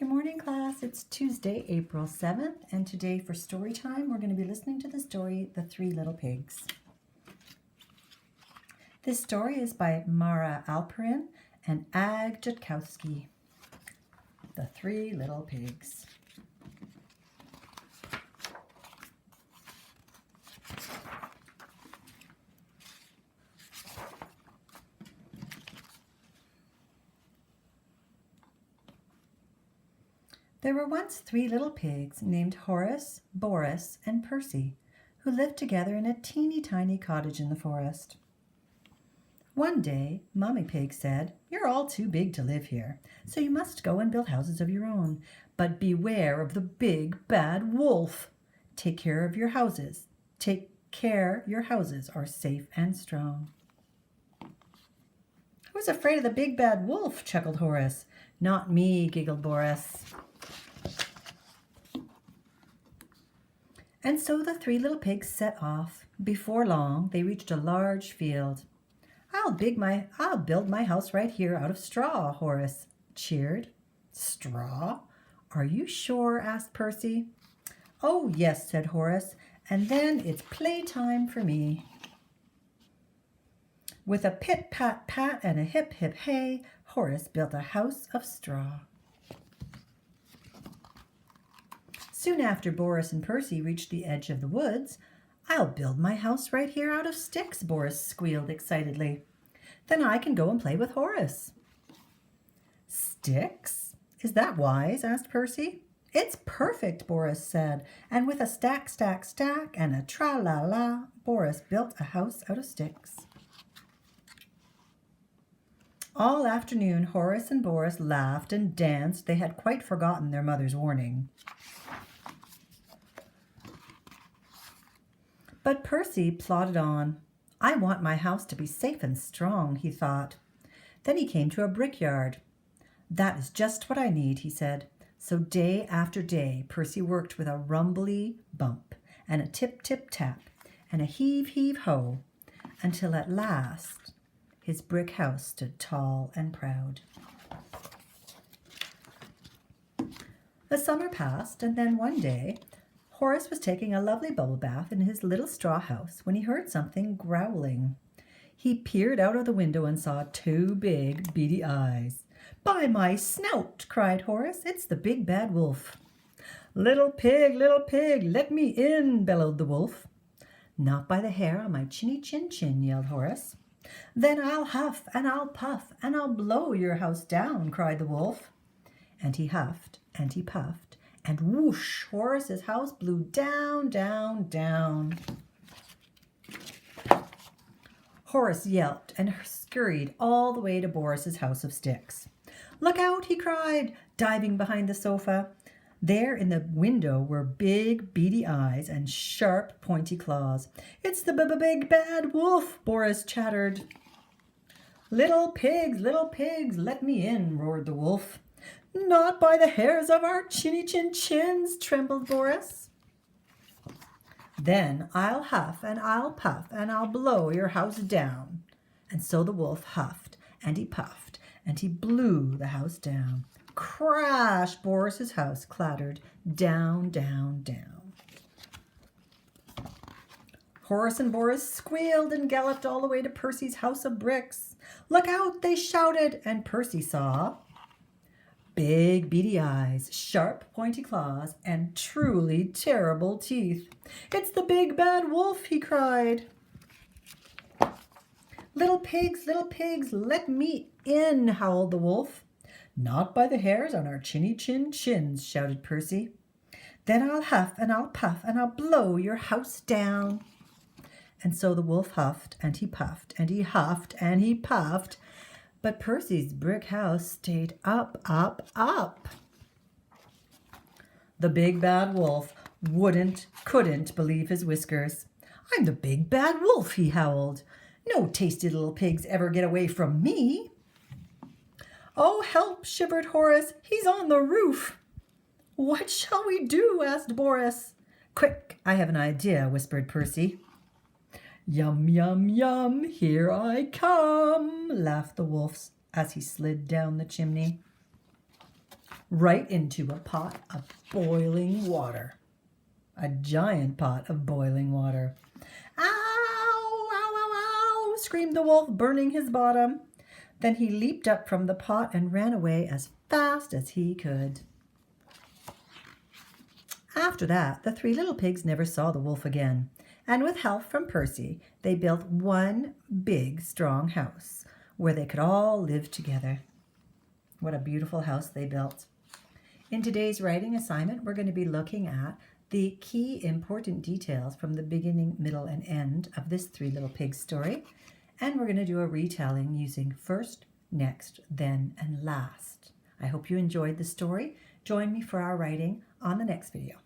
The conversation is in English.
Good morning, class. It's Tuesday, April 7th, and today for story time, we're going to be listening to the story, The Three Little Pigs. This story is by Mara Alperin and Ag Jutkowski. The Three Little Pigs. There were once three little pigs named Horace, Boris, and Percy, who lived together in a teeny tiny cottage in the forest. One day, Mommy Pig said, "You're all too big to live here, so you must go and build houses of your own. But beware of the big, bad wolf. Take care of your houses. Take care your houses are safe and strong." "Who's afraid of the big, bad wolf?" chuckled Horace. "Not me," giggled Boris. And so the three little pigs set off. Before long, they reached a large field. I'll build my house right here out of straw," Horace cheered. "Straw? Are you sure?" asked Percy. "Oh, yes," said Horace, "and then it's playtime for me." With a pit-pat-pat and a hip-hip-hey, Horace built a house of straw. Soon after Boris and Percy reached the edge of the woods, "I'll build my house right here out of sticks," Boris squealed excitedly. "Then I can go and play with Horace." "Sticks? Is that wise?" asked Percy. "It's perfect," Boris said, and with a stack, stack, stack, and a tra-la-la, Boris built a house out of sticks. All afternoon, Horace and Boris laughed and danced. They had quite forgotten their mother's warning. But Percy plodded on. "I want my house to be safe and strong," he thought. Then he came to a brickyard. "That is just what I need," he said. So day after day, Percy worked with a rumbly bump and a tip-tip-tap and a heave-heave-ho, until at last his brick house stood tall and proud. The summer passed, and then one day, Horace was taking a lovely bubble bath in his little straw house when he heard something growling. He peered out of the window and saw two big, beady eyes. "By my snout!" cried Horace. "It's the big bad wolf." Little pig, let me in!" bellowed the wolf. "Not by the hair on my chinny chin chin," yelled Horace. "Then I'll huff and I'll puff and I'll blow your house down," cried the wolf. And he huffed and he puffed, and whoosh, Horace's house blew down, down, down. Horace yelped and scurried all the way to Boris's house of sticks. "Look out!" he cried, diving behind the sofa. There in the window were big, beady eyes and sharp, pointy claws. "It's the big, bad wolf!" Boris chattered. Little pigs, let me in!" roared the wolf. "Not by the hairs of our chinny chin chins!" trembled Boris. "Then I'll huff and I'll puff and I'll blow your house down." And so the wolf huffed and he puffed and he blew the house down. Crash! Boris's house clattered down, down, down. Horace and Boris squealed and galloped all the way to Percy's house of bricks. "Look out!" they shouted, and Percy saw big, beady eyes, sharp, pointy claws, and truly terrible teeth. "It's the big, bad wolf!" he cried. Little pigs, let me in!" howled the wolf. "Not by the hairs on our chinny chin chins!" shouted Percy. "Then I'll huff and I'll puff and I'll blow your house down." And so the wolf huffed and he puffed and he huffed and he puffed, but Percy's brick house stayed up, up, up. The big bad wolf couldn't believe his whiskers. "I'm the big bad wolf," he howled. "No tasty little pigs ever get away from me." "Oh, help!" shivered Horace. "He's on the roof." "What shall we do?" asked Boris. "Quick, I have an idea," whispered Percy. "Yum, yum, yum, here I come," laughed the wolf as he slid down the chimney. right into a pot of boiling water. A giant pot of boiling water. Ow, ow, ow, ow, screamed the wolf, burning his bottom. Then he leaped up from the pot and ran away as fast as he could. After that, the three little pigs never saw the wolf again, and with help from Percy, they built one big, strong house where they could all live together. What a beautiful house they built. In today's writing assignment, we're going to be looking at the key important details from the beginning, middle, and end of this Three Little Pigs story, and we're going to do a retelling using first, next, then, and last. I hope you enjoyed the story. Join me for our writing on the next video.